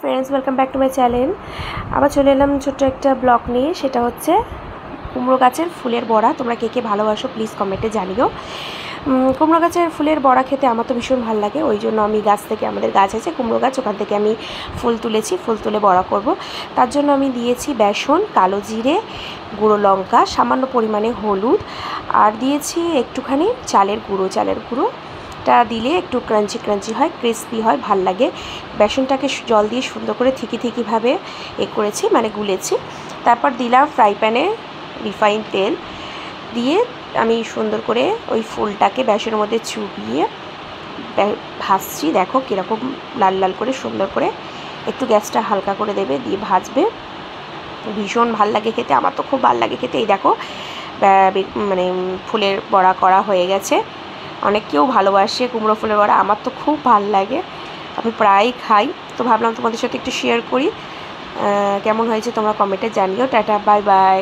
Friends welcome back to my channel. आबार चले एलाम छोट्ट एक ब्लग निये, सेटा होच्छे कुमड़ो गाछेर फुलेर बड़ा। तोमरा के भालोबासो प्लिज कमेंटे जानियो। कुमड़ो गाछेर फुलेर बड़ा खेते आमार तो भीषण भालो लागे, ओई जोन्नो आमी गाछ थेके आमादेर गाछ आछे कुमड़ो गाछ, ओखान थेके आमी फुल तुलेछि, फुल तुले बड़ा करब। तार जोन्नो आमी दियेछि बेसन, कालो जिरे, गुঁড়ো लंका, सामान्य परिमाणे हलुद और दियेछि एकटुखानी चालेर गुঁড়ো टा दिले एकटू क्रांची क्रांची है, क्रिस्पी है, भाल लागे। बेसनटाके जल दिए सुंदर करे थिकी थिकी भावे करेछि माने गुलेछि। तारपर दिलाम फ्राई पैने रिफाइन तेल दिए आमी सुंदर करे ओई फुलटाके बेसনের মধ্যে चुबिए भाजछि। देखो किरकम लाल लाल करे सुंदर करे, एकटू ग्यासटा हालका करे देबे, दिए भाजबे। भीषण भाल लागे खेते, आमार तो खूब भाल लागे खेते। এই দেখো মানে ফুলের বড়া করা হয়ে গেছে। অনেকেও ভালোবাসে কুমড়ো ফুলের বড়া, আমার তো খুব ভালো লাগে, আমি প্রায় খাই। তো ভাবলাম তোমাদের সাথে একটু শেয়ার করি, কেমন হয়েছে তোমরা কমেন্টে জানিও। Tata, bye bye.